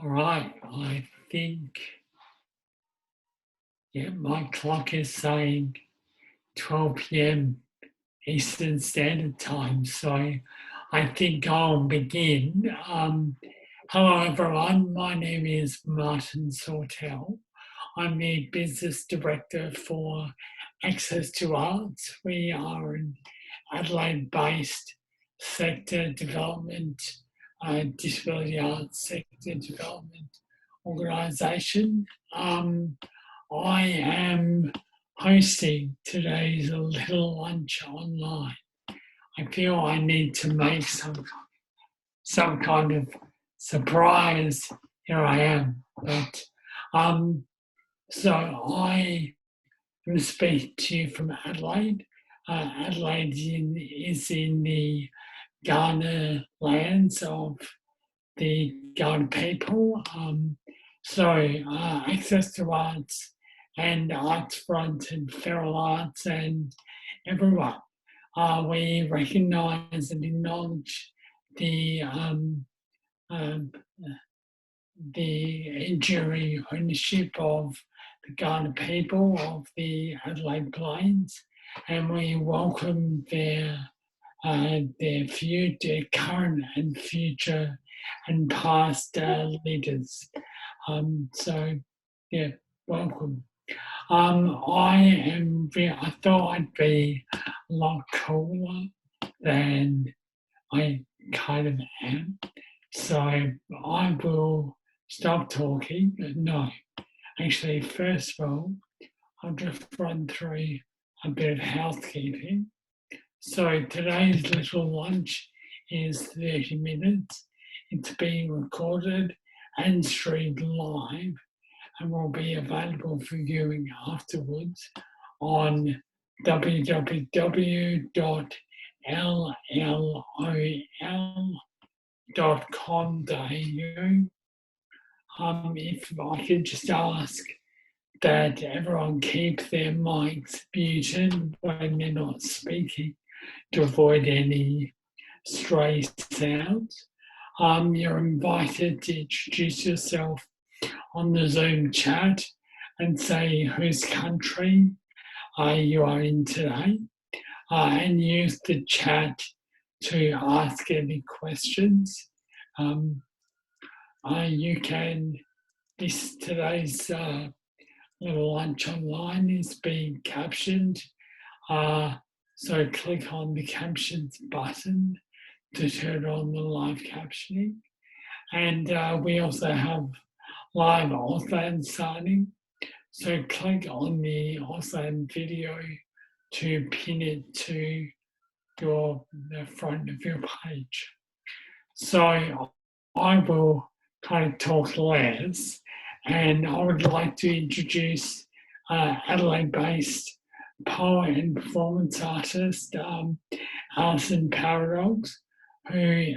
All right, I think, my clock is saying 12 p.m. Eastern Standard Time, so I think I'll begin. Hello, everyone. My name is Martin Sortel. I'm the Business Director for Access to Arts. We are an Adelaide-based sector development, disability arts sector development organisation. I am hosting today's little lunch online. I feel I need to make some kind of surprise. Here I am. But so I am speaking to you from Adelaide. Adelaide is in the Kaurna lands of the Kaurna people. Access to arts and Arts Front and Feral Arts and everyone. We recognise and acknowledge the enduring ownership of the Kaurna people of the Adelaide Plains, and we welcome their future, current and future and past leaders. Welcome. I thought I'd be a lot cooler than I kind of am. So I will stop talking. No, actually, first of all, I'll just run through a bit of housekeeping. So today's little lunch is 30 minutes. It's being recorded and streamed live and will be available for viewing afterwards on www.lol.com.au. If I could just ask that everyone keep their mics muted when they're not speaking to avoid any stray sounds. You're invited to introduce yourself on the Zoom chat and say whose country you are in today, and use the chat to ask any questions. Today's little lunch online is being captioned, so click on the captions button to turn on the live captioning. And we also have live Auslan signing. So click on the Auslan video to pin it to the front of your page. So I will kind of talk less, and I would like to introduce Adelaide-based poet and performance artist Alison Paradox, who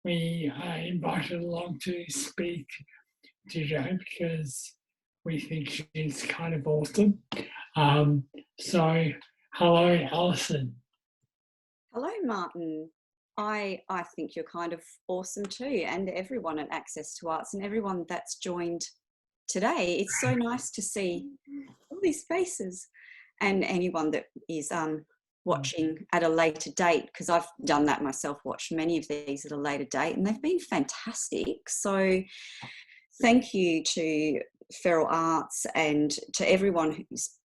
we invited along to speak today because we think she's kind of awesome. So hello, Alison. Hello, Martin. I think you're kind of awesome too, and everyone at Access to Arts and everyone that's joined today. It's so nice to see all these faces, and anyone that is watching at a later date, because I've done that myself, watched many of these at a later date, and they've been fantastic. So thank you to Feral Arts and to everyone who's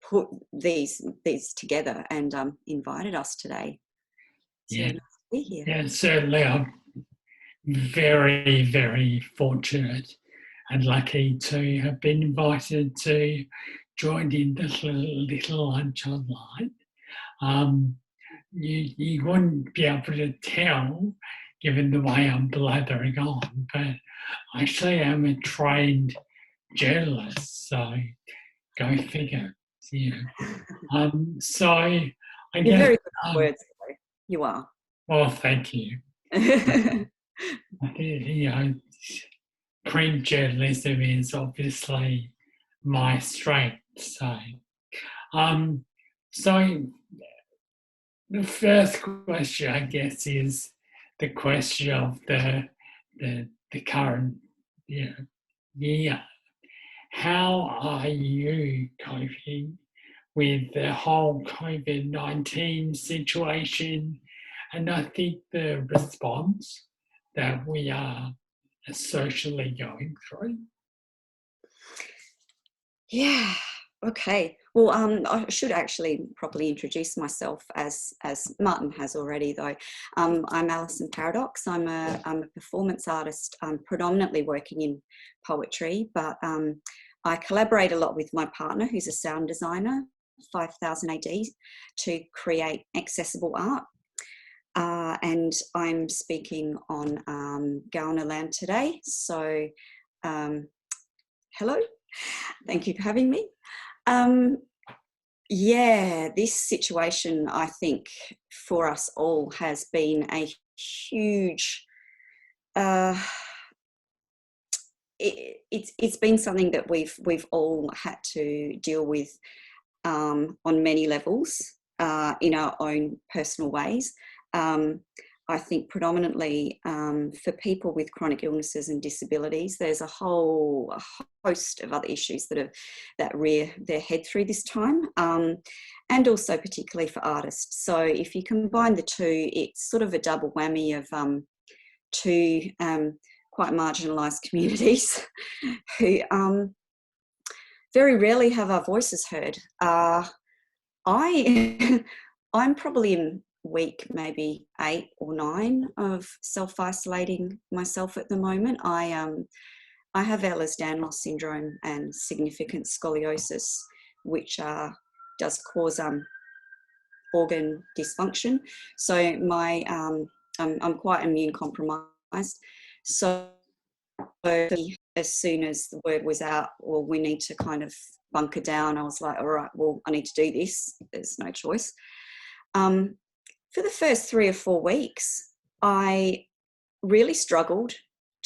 put these together and invited us today. So nice to be here. Yeah, certainly. I'm very, very fortunate and lucky to have been invited to join in this little lunch online. You wouldn't be able to tell, given the way I'm blathering on, but actually I'm a trained journalist, so go figure. So I You're guess very good at words, though. You are. Well, thank you. Print journalism is obviously my strength. So the first question, I guess, is the question of the the current year. How are you coping with the whole COVID-19 situation? And I think the response that we are socially going through. Yeah. Okay. Well, I should actually properly introduce myself as Martin has already, though. I'm Alison Paradox. I'm a performance artist, predominantly working in poetry, but I collaborate a lot with my partner, who's a sound designer, 5000 AD, to create accessible art. And I'm speaking on Gauna land today. So, hello. Thank you for having me. Yeah, this situation, I think, for us all has been a huge. It's been something that we've all had to deal with on many levels in our own personal ways. I think predominantly for people with chronic illnesses and disabilities, there's a whole host of other issues that rear their head through this time, and also particularly for artists. So if you combine the two, it's sort of a double whammy of two quite marginalised communities who very rarely have our voices heard. I'm probably in week maybe 8 or 9 of self-isolating myself at the moment. I have Ehlers-Danlos syndrome and significant scoliosis, which does cause organ dysfunction. So my I'm quite immune compromised. So as soon as the word was out, well, we need to kind of bunker down, I was like, all right, well, I need to do this. There's no choice. For the first 3 or 4 weeks, I really struggled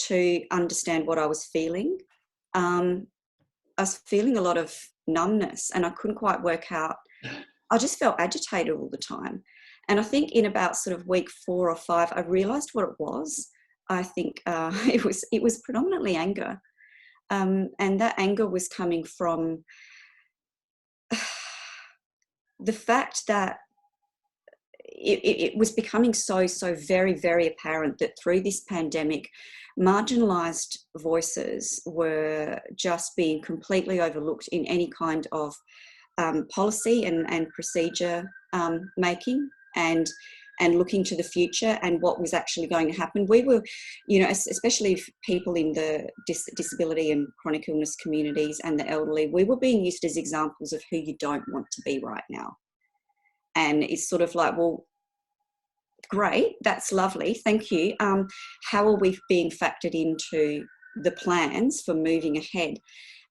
to understand what I was feeling. I was feeling a lot of numbness and I couldn't quite work out. I just felt agitated all the time. And I think in about sort of week 4 or 5, I realised what it was. I think it was predominantly anger. And that anger was coming from the fact that it was becoming so very, very apparent that through this pandemic, marginalised voices were just being completely overlooked in any kind of policy and procedure making and looking to the future and what was actually going to happen. We were, especially people in the disability and chronic illness communities and the elderly, we were being used as examples of who you don't want to be right now. And it's sort of like, well, great, that's lovely, thank you. How are we being factored into the plans for moving ahead?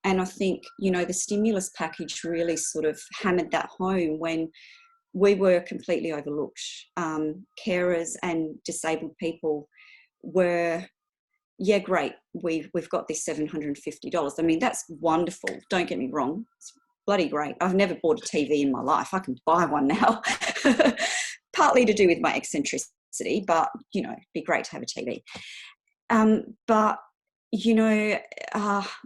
And I think, the stimulus package really sort of hammered that home when we were completely overlooked. Carers and disabled people were, yeah, great, we've got this $750. I mean, that's wonderful, don't get me wrong. It's bloody great. I've never bought a TV in my life. I can buy one now. Partly to do with my eccentricity, but, it'd be great to have a TV. But,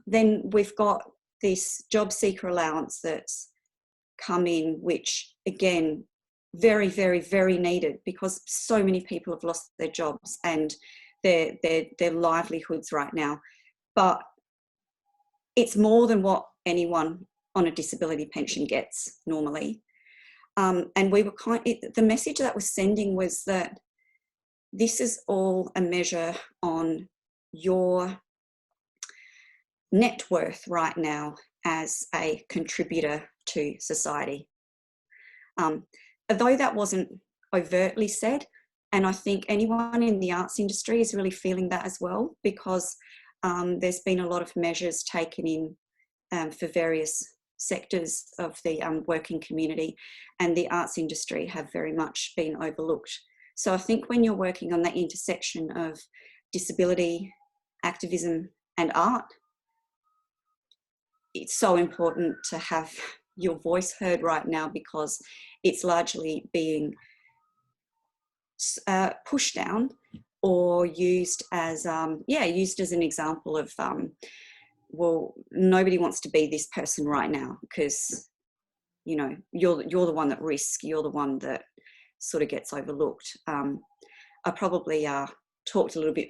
then we've got this job seeker allowance that's come in, which, again, very, very, very needed because so many people have lost their jobs and their livelihoods right now. But it's more than what anyone on a disability pension gets normally. And we were the message that was sending was that this is all a measure on your net worth right now as a contributor to society. Although that wasn't overtly said, and I think anyone in the arts industry is really feeling that as well, because there's been a lot of measures taken in for various sectors of the working community, and the arts industry have very much been overlooked. So I think when you're working on that intersection of disability, activism and art, it's so important to have your voice heard right now because it's largely being pushed down or used as used as an example of well, nobody wants to be this person right now because, you know, you're the one that risks, you're the one that sort of gets overlooked. I probably talked a little bit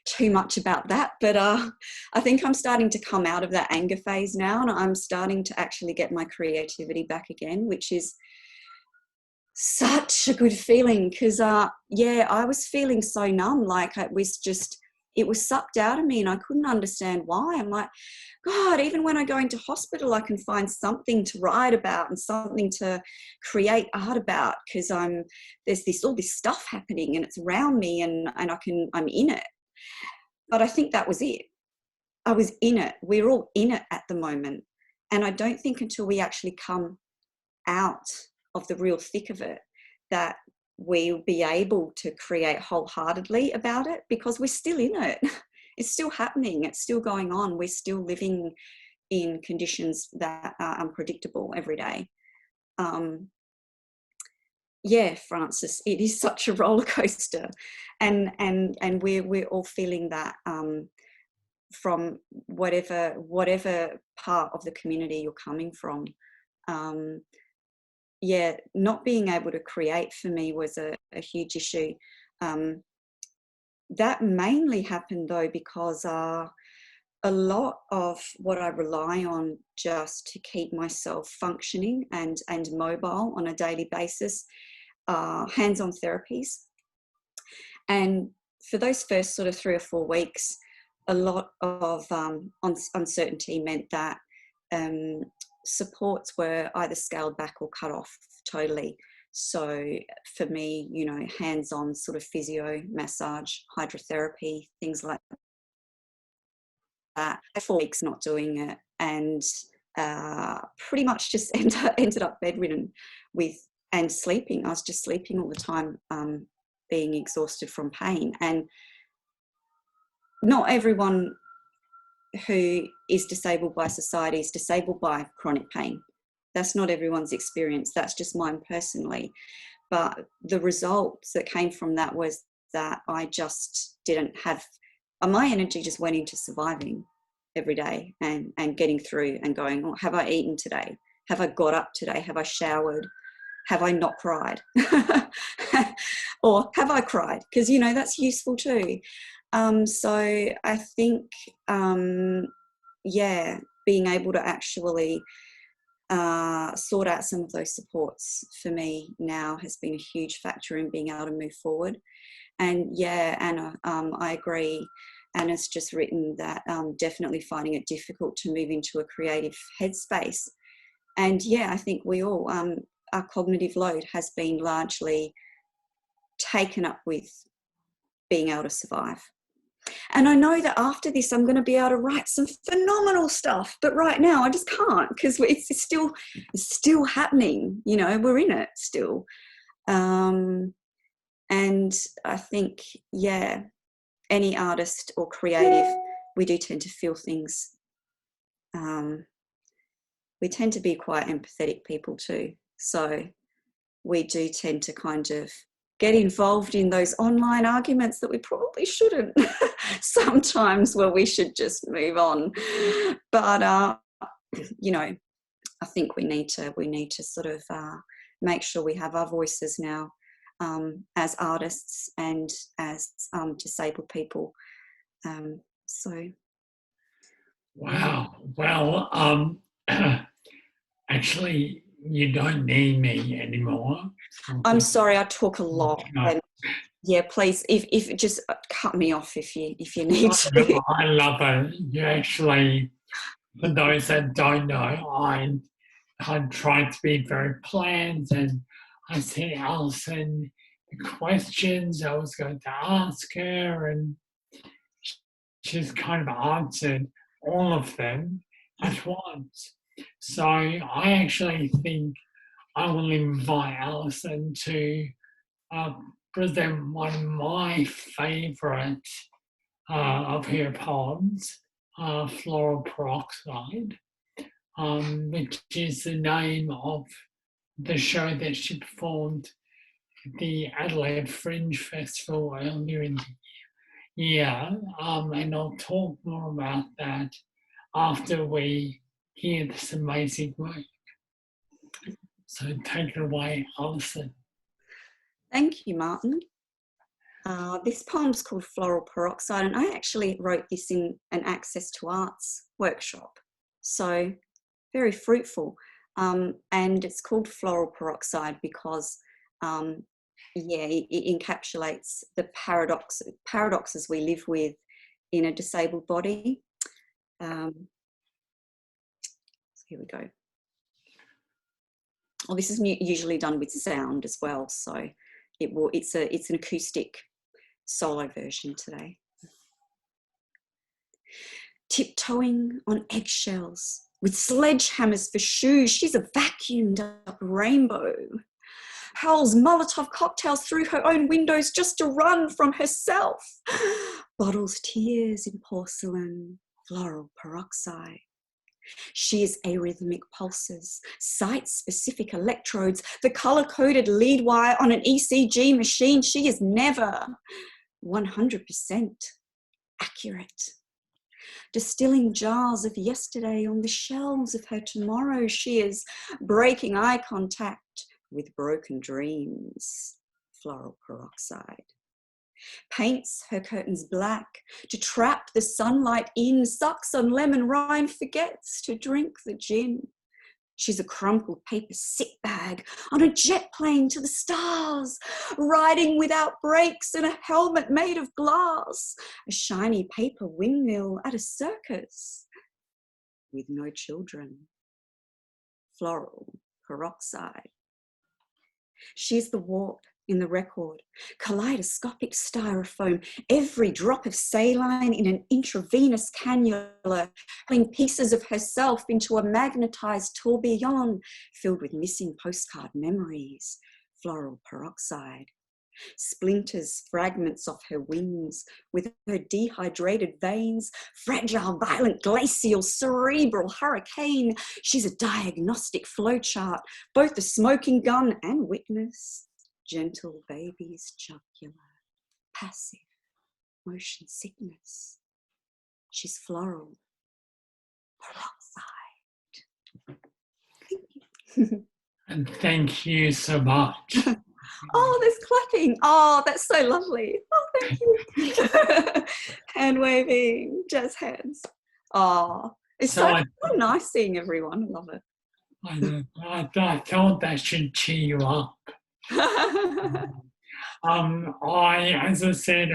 too much about that, but I think I'm starting to come out of that anger phase now, and I'm starting to actually get my creativity back again, which is such a good feeling because I was feeling so numb, like it was sucked out of me and I couldn't understand why. I'm like, God, even when I go into hospital, I can find something to write about and something to create art about because there's all this stuff happening and it's around me and I'm in it. But I think that was it. I was in it. We're all in it at the moment. And I don't think until we actually come out of the real thick of it that we'll be able to create wholeheartedly about it, because we're still in it. It's still happening. It's still going on. We're still living in conditions that are unpredictable every day. Francis, it is such a roller coaster, and we're all feeling that from whatever part of the community you're coming from. Not being able to create for me was a huge issue. That mainly happened though because a lot of what I rely on just to keep myself functioning and mobile on a daily basis are hands-on therapies. And for those first sort of 3 or 4 weeks, a lot of uncertainty meant that supports were either scaled back or cut off totally. So for me, you know, hands-on sort of physio, massage, hydrotherapy, things like that. 4 weeks not doing it, and pretty much just ended up bedridden and sleeping. I was just sleeping all the time, being exhausted from pain. And not everyone who is disabled by society is disabled by chronic pain. That's not everyone's experience. That's just mine personally. But the results that came from that was that I just didn't have, my energy just went into surviving every day and getting through and going, oh, have I eaten today? Have I got up today? Have I showered? Have I not cried? Or have I cried? Because, you know, that's useful too. So I think, being able to actually sort out some of those supports for me now has been a huge factor in being able to move forward. And Anna, I agree. Anna's just written that definitely finding it difficult to move into a creative headspace. And I think we all, our cognitive load has been largely taken up with being able to survive. And I know that after this, I'm going to be able to write some phenomenal stuff. But right now, I just can't because it's still happening. You know, we're in it still. And I think, any artist or creative, we do tend to feel things. We tend to be quite empathetic people too. So we do tend to kind of get involved in those online arguments that we probably shouldn't sometimes, where we should just move on. But you know, I think we need to sort of make sure we have our voices now as artists and as disabled people. Wow. Well, actually, you don't need me anymore. I'm sorry, I talk a lot. And please, if just cut me off if you need to. I love it. You actually, for those that don't know, I tried to be very planned, and I sent Alison the questions I was going to ask her, and she's kind of answered all of them at once. So I actually think I will invite Alison to present one of my favourite of her poems, Floral Peroxo, which is the name of the show that she performed at the Adelaide Fringe Festival earlier in the year. Yeah, and I'll talk more about that after we hear this amazing work. So take it away, Alison. Thank you, Martin. This poem's called Floral Peroxide, and I actually wrote this in an Access to Arts workshop. So very fruitful. And it's called Floral Peroxide because, it encapsulates the paradoxes we live with in a disabled body. So here we go. Well, this is usually done with sound as well, so it's an acoustic solo version today. Tiptoeing on eggshells with sledgehammers for shoes, she's a vacuumed up rainbow. Hurls Molotov cocktails through her own windows just to run from herself. Bottles tears in porcelain, floral peroxide. She is arrhythmic pulses, site-specific electrodes, the colour-coded lead wire on an ECG machine. She is never 100% accurate. Distilling jars of yesterday on the shelves of her tomorrow, she is breaking eye contact with broken dreams. Floral peroxide. Paints her curtains black to trap the sunlight in, sucks on lemon rind, forgets to drink the gin. She's a crumpled paper sick bag on a jet plane to the stars, riding without brakes in a helmet made of glass, a shiny paper windmill at a circus with no children. Floral peroxide. She's the warp in the record, kaleidoscopic styrofoam, every drop of saline in an intravenous cannula, pulling pieces of herself into a magnetized tourbillon filled with missing postcard memories. Floral peroxide. Splinters, fragments of her wings, with her dehydrated veins, fragile, violent, glacial, cerebral hurricane. She's a diagnostic flowchart, both a smoking gun and witness. Gentle baby's jugular, passive, motion sickness. She's floral peroxide. And thank you so much. Oh, there's clapping. Oh, that's so lovely. Oh, thank you. Hand waving, jazz hands. Oh, it's so nice seeing everyone. I love it. I thought that should cheer you up. As I said,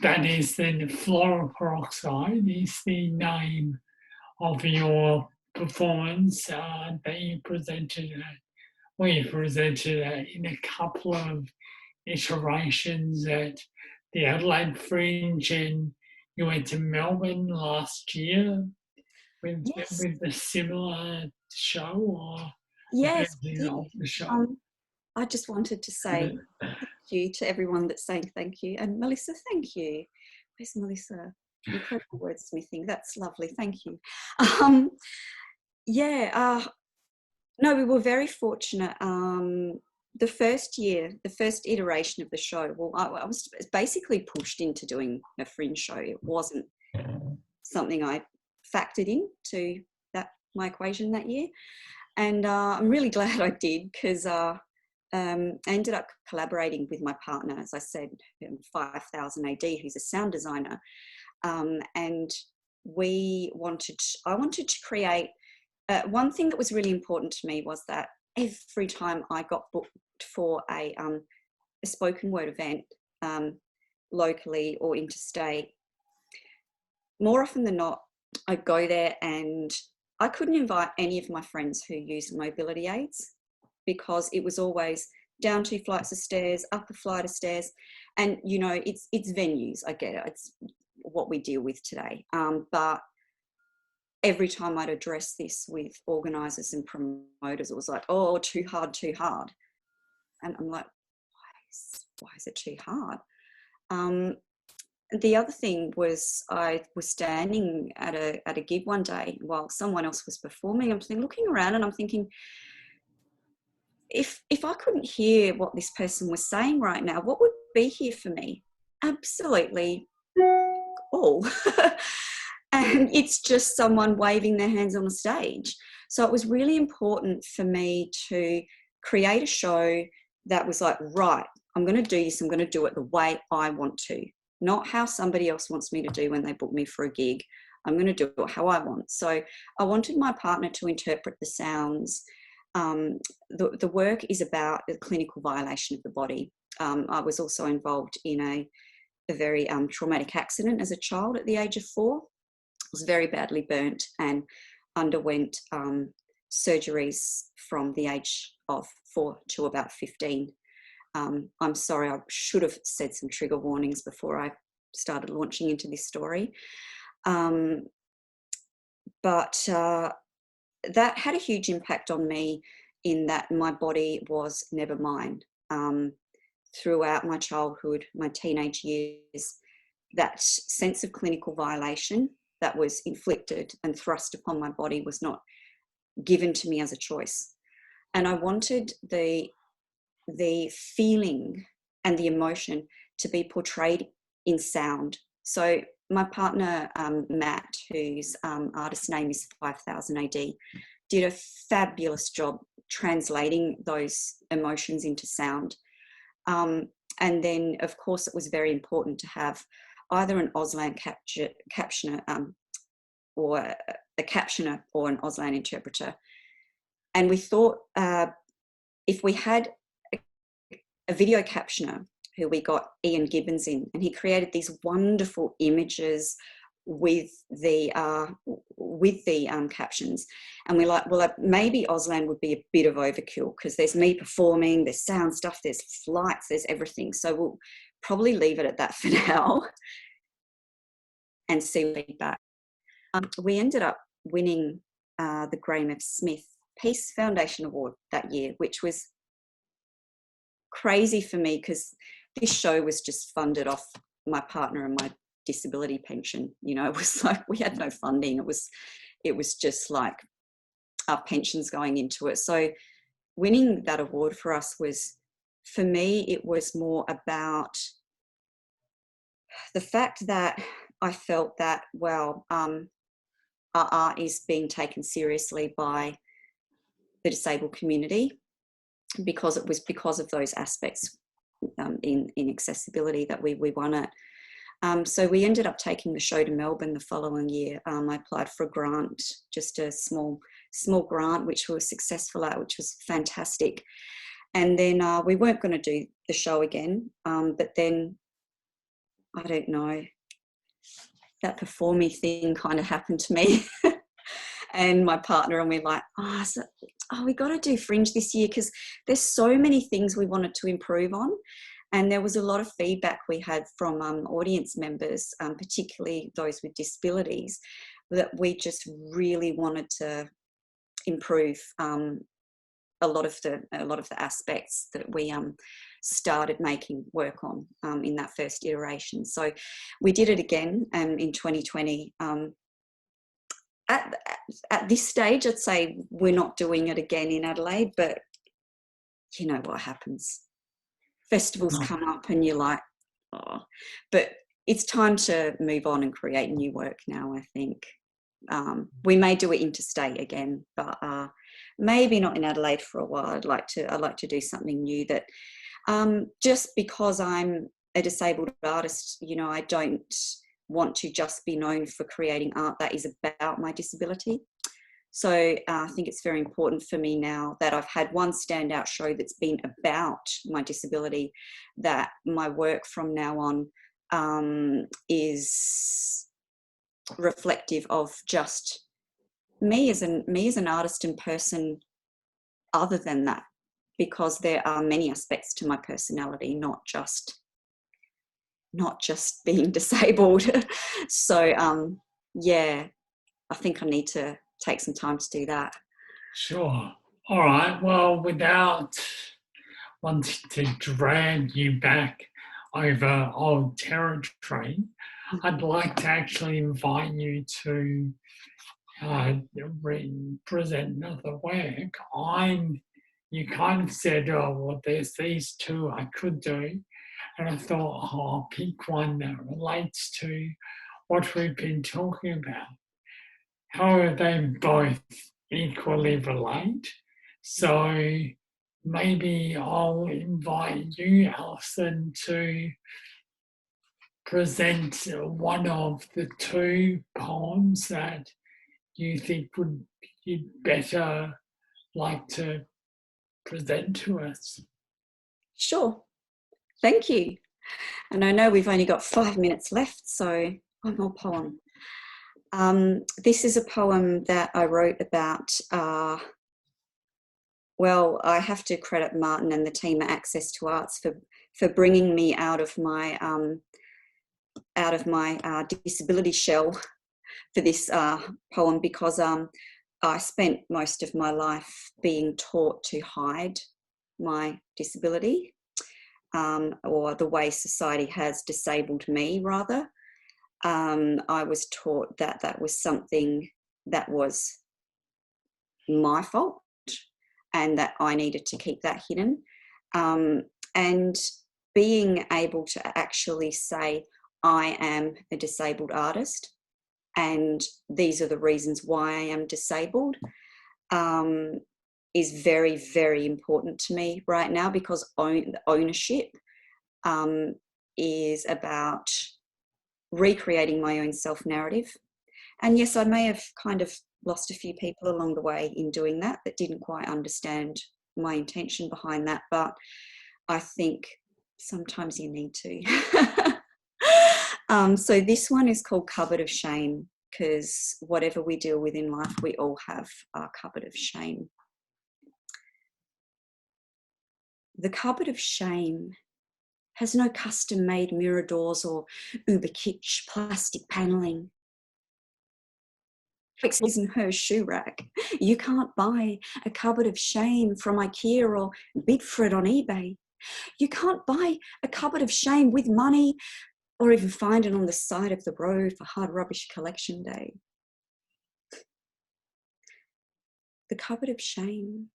that is the floral peroxide is the name of your performance that you presented. We presented in a couple of iterations at the Adelaide Fringe, and you went to Melbourne last year with a similar show or yes, of the show. I just wanted to say thank you to everyone that's saying thank you. And Melissa, thank you. Where's Melissa? Incredible wordsmithing. That's lovely. Thank you. No, we were very fortunate. The first iteration of the show, well, I was basically pushed into doing a fringe show. It wasn't something I factored into my equation that year. And I'm really glad I did, because I ended up collaborating with my partner, as I said, 5000 AD, who's a sound designer. And I wanted to create, one thing that was really important to me was that every time I got booked for a spoken word event, locally or interstate, more often than not, I'd go there and I couldn't invite any of my friends who used mobility aids, because it was always down 2 flights of stairs, up a flight of stairs. And, it's venues, I get it. It's what we deal with today. But every time I'd address this with organisers and promoters, it was like, oh, too hard. And I'm like, why is it too hard? The other thing was, I was standing at a gig one day while someone else was performing. I'm looking around and I'm thinking, if I couldn't hear what this person was saying right now, what would be here for me? absolutely all. And it's just someone waving their hands on a stage. So it was really important for me to create a show that was like, right, I'm going to do this. I'm going to do it the way I want to, not how somebody else wants me to do when they book me for a gig. I'm going to do it how I want. So I wanted my partner to interpret the sounds. The work is about the clinical violation of the body. I was also involved in a very traumatic accident as a child at the age of 4. Was very badly burnt and underwent surgeries from the age of 4 to about 15. I'm sorry, I should have said some trigger warnings before I started launching into this story. But that had a huge impact on me in that my body was never mine. Throughout my childhood, my teenage years, that sense of clinical violation that was inflicted and thrust upon my body was not given to me as a choice. And I wanted the feeling and the emotion to be portrayed in sound. So my partner, Matt, whose artist name is 5000 AD, did a fabulous job translating those emotions into sound. And then, of course, it was very important to have either an Auslan captioner or a captioner or an Auslan interpreter. And we thought if we had a video captioner, who we got Ian Gibbons in, and he created these wonderful images with the captions, and we're like, well, maybe Auslan would be a bit of overkill because there's me performing, there's sound stuff, there's flights, there's everything. So we'll probably leave it at that for now and see feedback. We ended up winning the Graham F. Smith Peace Foundation Award that year, which was crazy for me because this show was just funded off my partner and my disability pension. You know, it was like we had no funding. It was just like our pensions going into it. So winning that award for us was, for me, it was more about the fact that I felt that, well, our art is being taken seriously by the disabled community, because it was because of those aspects in accessibility that we won it. So we ended up taking the show to Melbourne the following year. I applied for a grant, just a small grant, which we were successful at, which was fantastic. And then we weren't going to do the show again, but then, I don't know, that performing thing kind of happened to me and my partner, and we're like, we got to do Fringe this year because there's so many things we wanted to improve on. And there was a lot of feedback we had from audience members, particularly those with disabilities, that we just really wanted to improve a lot of the aspects that we started making work on in that first iteration. So we did it again in 2020. At this stage, I'd say we're not doing it again in Adelaide, but you know what happens. Festivals come up and you're like, oh. But it's time to move on and create new work now, I think. We may do it interstate again, but maybe not in Adelaide for a while. I'd like to do something new that, just because I'm a disabled artist, you know, I don't want to just be known for creating art that is about my disability. So I think it's very important for me now that I've had one standout show that's been about my disability, that my work from now on is reflective of just me as an artist and person other than that, because there are many aspects to my personality, not just being disabled. So yeah, I think I need to take some time to do that. Sure. All right. Well, without wanting to drag you back over old territory, I'd like to actually invite you to present another work. You kind of said, oh, well, there's these two I could do. And I thought, oh, I'll pick one that relates to what we've been talking about. However, they both equally relate. So maybe I'll invite you, Alison, to present one of the two poems that you think would you'd better like to present to us. Sure. Thank you. And I know we've only got 5 minutes left, so one more poem. This is a poem that I wrote about, well, I have to credit Martin and the team at Access to Arts for bringing me out of my disability shell for this poem, because I spent most of my life being taught to hide my disability, or the way society has disabled me, rather. I was taught that that was something that was my fault and that I needed to keep that hidden. And being able to actually say, I am a disabled artist and these are the reasons why I am disabled, is very, very important to me right now, because ownership is about recreating my own self-narrative. And yes, I may have kind of lost a few people along the way in doing that didn't quite understand my intention behind that, but I think sometimes you need to. So this one is called Cupboard of Shame, because whatever we deal with in life, we all have our cupboard of shame. The cupboard of shame has no custom-made mirror doors or uber kitsch plastic panelling. Fixes in her shoe rack. You can't buy a cupboard of shame from IKEA or bid for it on eBay. You can't buy a cupboard of shame with money or even find it on the side of the road for hard rubbish collection day. The cupboard of shame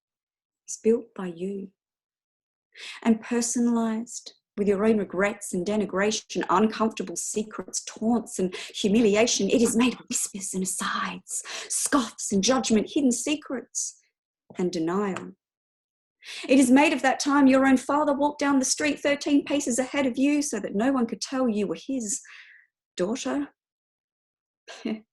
is built by you and personalised with your own regrets and denigration, uncomfortable secrets, taunts and humiliation. It is made of whispers and asides, scoffs and judgment, hidden secrets and denial. It is made of that time your own father walked down the street 13 paces ahead of you so that no one could tell you were his daughter. It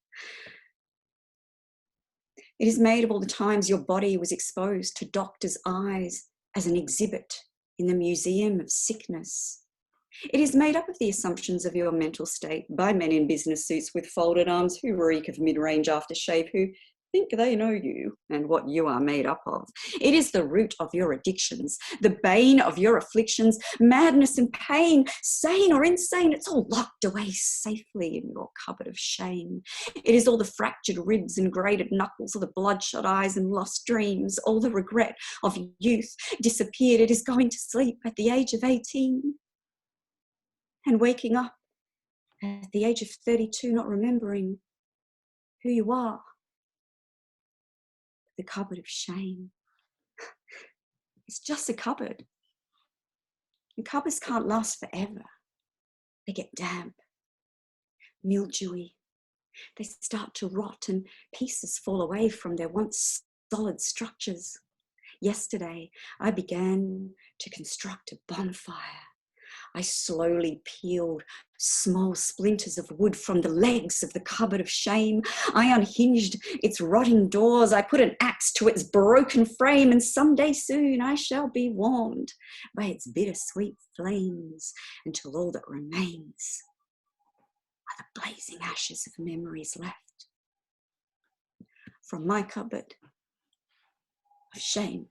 is made of all the times your body was exposed to doctors' eyes as an exhibit in the Museum of Sickness. It is made up of the assumptions of your mental state by men in business suits with folded arms who reek of mid-range aftershave, who think they know you and what you are made up of. It is the root of your addictions, the bane of your afflictions, madness and pain, sane or insane, it's all locked away safely in your cupboard of shame. It is all the fractured ribs and grated knuckles, all the bloodshot eyes and lost dreams, all the regret of youth disappeared. It is going to sleep at the age of 18 and waking up at the age of 32, not remembering who you are. The cupboard of shame. It's just a cupboard. And cupboards can't last forever. They get damp, mildewy. They start to rot and pieces fall away from their once solid structures. Yesterday, I began to construct a bonfire. I slowly peeled small splinters of wood from the legs of the cupboard of shame. I unhinged its rotting doors. I put an axe to its broken frame, and someday soon I shall be warmed by its bittersweet flames until all that remains are the blazing ashes of memories left from my cupboard of shame.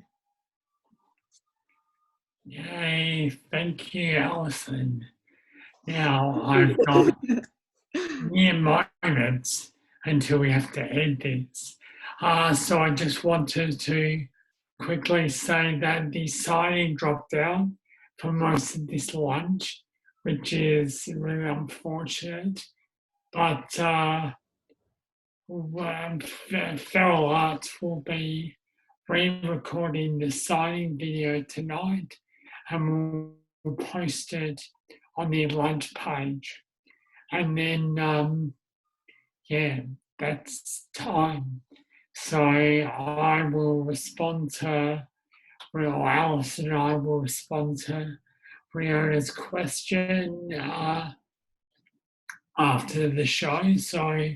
Yay, thank you, Alison. Now I've got mere moments until we have to end this. So I just wanted to quickly say that the signing dropped out for most of this lunch, which is really unfortunate. But Feral Arts will be re-recording the signing video tonight, and we'll post it on the lunch page. And then, yeah, that's time. So I will respond to, well, Alice and I will respond to Riona's question after the show. So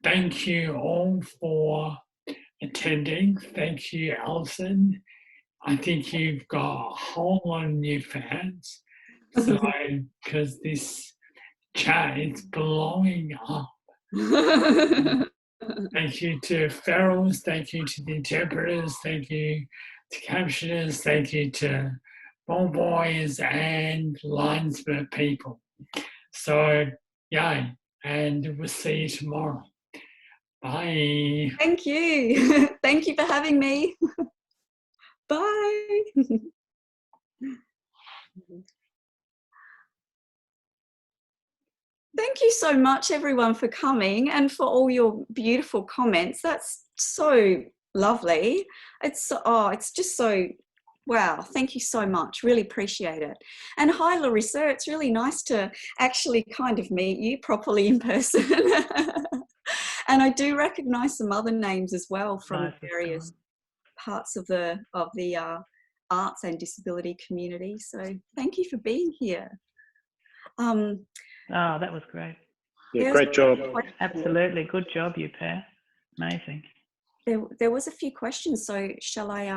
thank you all for attending. Thank you, Alison. I think you've got a whole lot of new fans. So, because this chat is blowing up. Thank you to ferals, thank you to the interpreters, thank you to captioners, thank you to ball boys and linesman people. So, yay, and we'll see you tomorrow. Bye. Thank you. Thank you for having me. Bye. Thank you so much, everyone, for coming and for all your beautiful comments. That's so lovely. It's just so, wow. Thank you so much. Really appreciate it. And hi, Larissa. It's really nice to actually kind of meet you properly in person. And I do recognise some other names as well from various parts of the arts and disability community. So thank you for being here. That was great. Yeah, great job. Absolutely. Good job, you pair. Amazing. There was a few questions, so shall I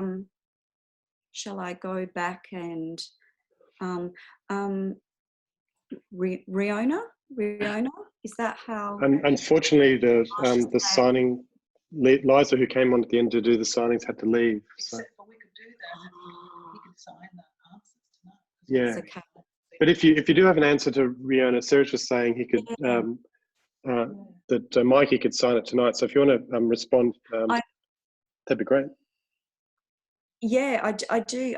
go back and Riona, is that how? Unfortunately, the signing, Liza, who came on at the end to do the signings, had to leave. So. But we could do that. You could sign the answers tonight. Yeah. Okay. But if you do have an answer to Riona, Serge was saying he could that Mikey could sign it tonight. So if you want to respond, that'd be great. Yeah, I do.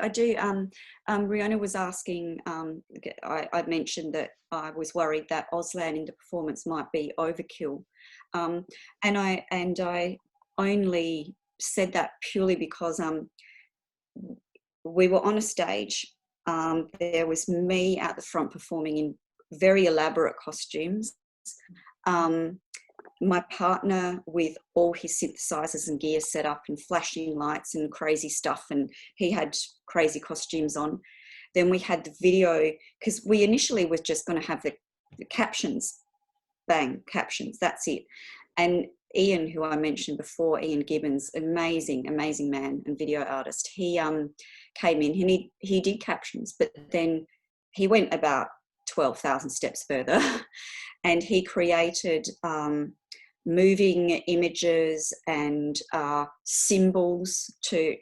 Riona was asking. I mentioned that I was worried that Auslan in the performance might be overkill, and I only said that purely because we were on a stage. There was me at the front performing in very elaborate costumes. My partner with all his synthesizers and gear set up and flashing lights and crazy stuff, and he had crazy costumes on. Then we had the video, because we initially was just going to have the captions, bang, captions, that's it. And Ian, who I mentioned before, Ian Gibbons, amazing man and video artist, he came in and he did captions, but then he went about 12,000 steps further and he created moving images and symbols to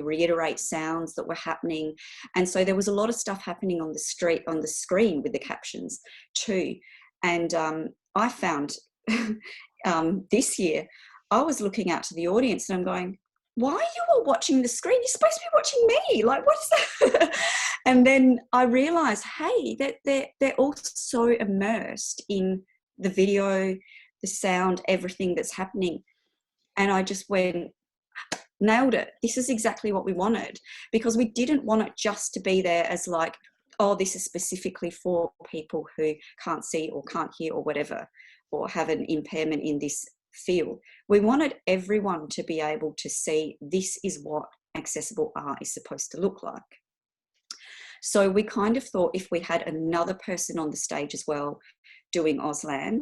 reiterate sounds that were happening. And so there was a lot of stuff happening on the screen with the captions too. And I found this year, I was looking out to the audience and I'm going, why are you all watching the screen? You're supposed to be watching me. Like, what is that? And then I realized, hey, that they're all so immersed in the video, the sound, everything that's happening. And I just went, nailed it. This is exactly what we wanted, because we didn't want it just to be there as like, oh, this is specifically for people who can't see or can't hear or whatever, or have an impairment in this field. We wanted everyone to be able to see this is what accessible art is supposed to look like. So we kind of thought if we had another person on the stage as well doing Auslan,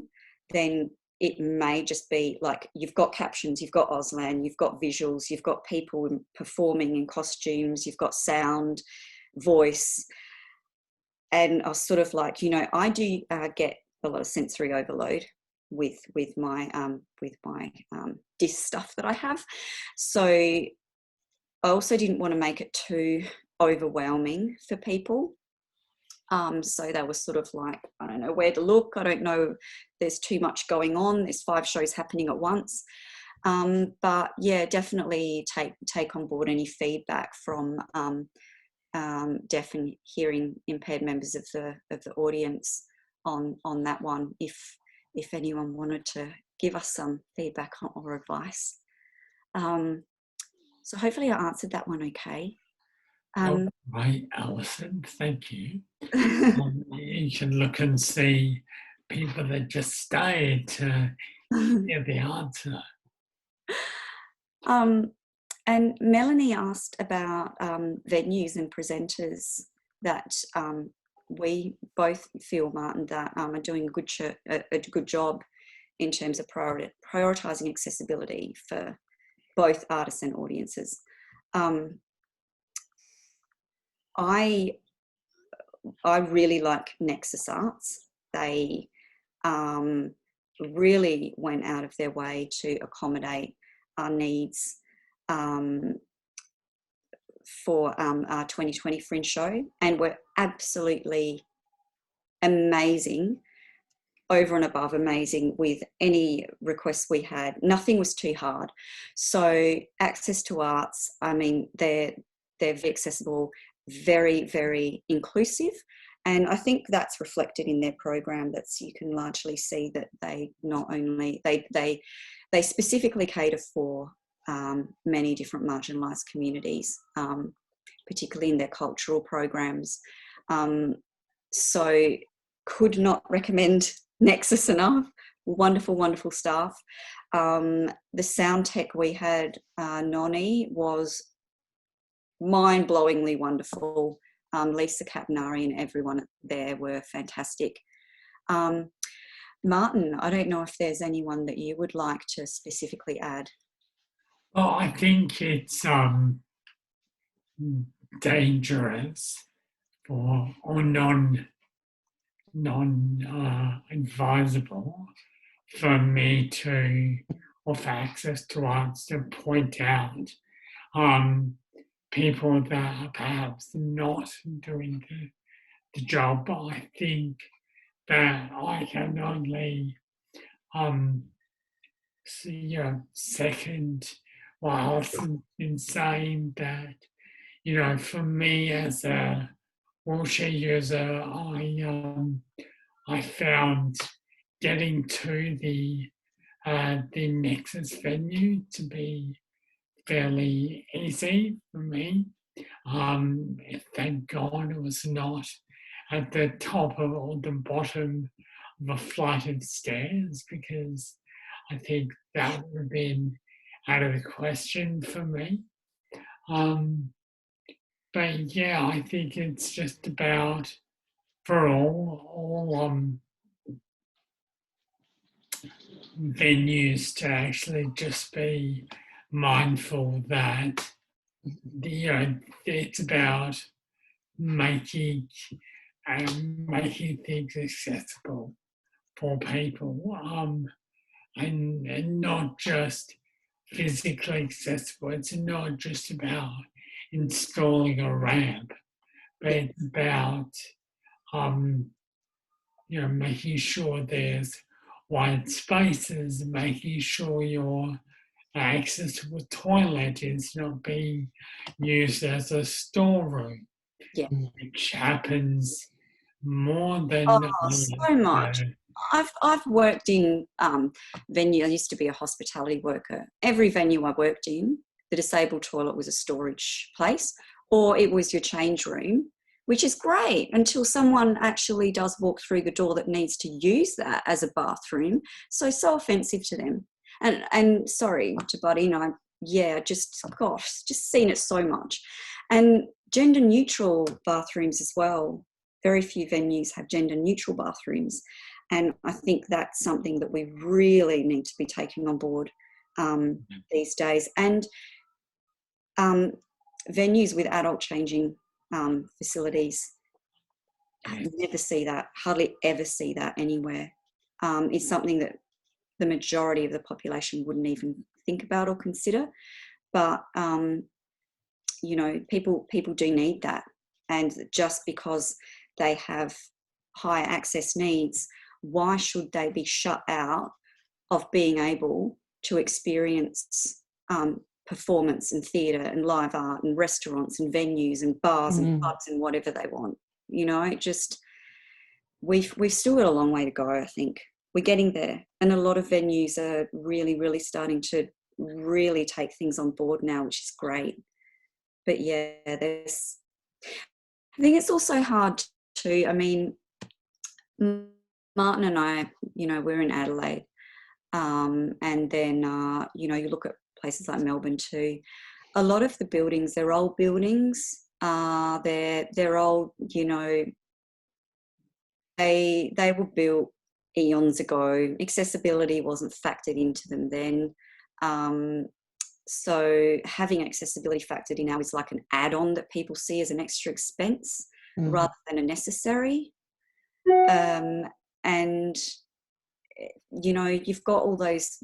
then it may just be like, you've got captions, you've got Auslan, you've got visuals, you've got people performing in costumes, you've got sound, voice. And I was sort of like, you know, I do get a lot of sensory overload with my disc stuff that I have. So I also didn't want to make it too overwhelming for people. So they were sort of like, I don't know where to look. I don't know. There's too much going on. There's 5 shows happening at once. But yeah, definitely take on board any feedback from deaf and hearing impaired members of the audience on that one. If anyone wanted to give us some feedback or advice. So hopefully I answered that one okay. Right, Alison, thank you. You can look and see people that just stayed to hear the answer. And Melanie asked about venues and presenters that we both feel, Martin, that are doing a good job in terms of prioritising accessibility for both artists and audiences. I really like Nexus Arts. They really went out of their way to accommodate our needs for our 2020 Fringe show, and were absolutely amazing, over and above amazing with any requests we had. Nothing was too hard. So Access to Arts, I mean, they're very accessible, very, very inclusive. And I think that's reflected in their program. That's, you can largely see that they not only, they specifically cater for many different marginalised communities, particularly in their cultural programs. So could not recommend Nexus enough. Wonderful, wonderful staff. The sound tech we had, Noni, was mind-blowingly wonderful. Lisa Capnari and everyone there were fantastic. Martin, I don't know if there's anyone that you would like to specifically add. Well, I think it's dangerous or non-advisable for me to, or for Access to Arts, to point out people that are perhaps not doing the job. But I think that I can only second what Alison's been saying, that, you know, for me as a wheelchair user, I found getting to the Nexus venue to be fairly easy for me. Thank God it was not at the top of or the bottom of a flight of stairs, because I think that would have been out of the question for me. But yeah, I think it's just about, for all venues, to actually just be mindful that, you know, it's about making things accessible for people, and not just physically accessible. It's not just about installing a ramp, but it's about you know, making sure there's wide spaces, making sure your access to a toilet is not being used as a storeroom, which happens more than so much. I've worked in venue. I used to be a hospitality worker. Every venue I worked in, the disabled toilet was a storage place, or it was your change room, which is great until someone actually does walk through the door that needs to use that as a bathroom. So offensive to them. And sorry to butt in, just seen it so much. And gender neutral bathrooms as well. Very few venues have gender neutral bathrooms. And I think that's something that we really need to be taking on board these days. And venues with adult changing facilities, I never see that, hardly ever see that anywhere. It's something that the majority of the population wouldn't even think about or consider. But, you know, people do need that. And just because they have higher access needs, why should they be shut out of being able to experience performance and theatre and live art and restaurants and venues and bars and pubs and whatever they want? You know, we've still got a long way to go, I think. We're getting there. And a lot of venues are really, really starting to really take things on board now, which is great. yeah, there's. I think it's also hard to. I mean, Martin and I, we're in Adelaide, and then you look at places like Melbourne too. A lot of the buildings, they're old buildings. They're old. They were built eons ago. Accessibility wasn't factored into them then. So having accessibility factored in now is like an add-on that people see as an extra expense rather than a necessary. And you've got all those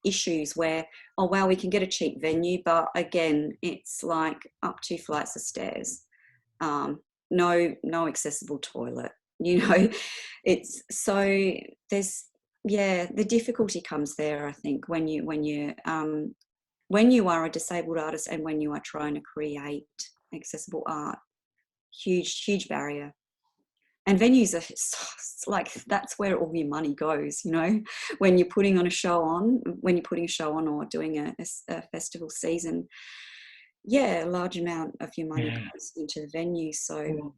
issues where, oh wow, we can get a cheap venue, but again, it's like up 2 flights of stairs, no accessible toilet. It's so there's the difficulty comes there, I think, when you are a disabled artist and when you are trying to create accessible art. Huge barrier. And venues are like, that's where all your money goes, when you're putting a show on or doing a festival season. A large amount of your money goes into the venue. So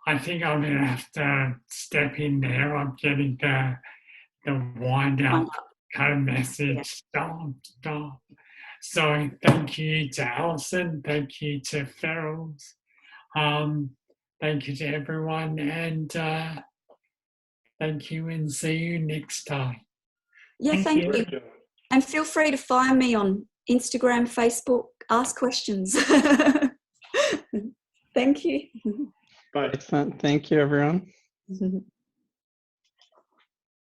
I think I'm going to have to step in there. I'm getting the wind up kind of message. Stop. So thank you to Alison. Thank you to Ferals. Thank you to everyone. And thank you, and see you next time. Thank you. And feel free to find me on Instagram, Facebook, ask questions. Thank you. Bye. Excellent. Thank you, everyone.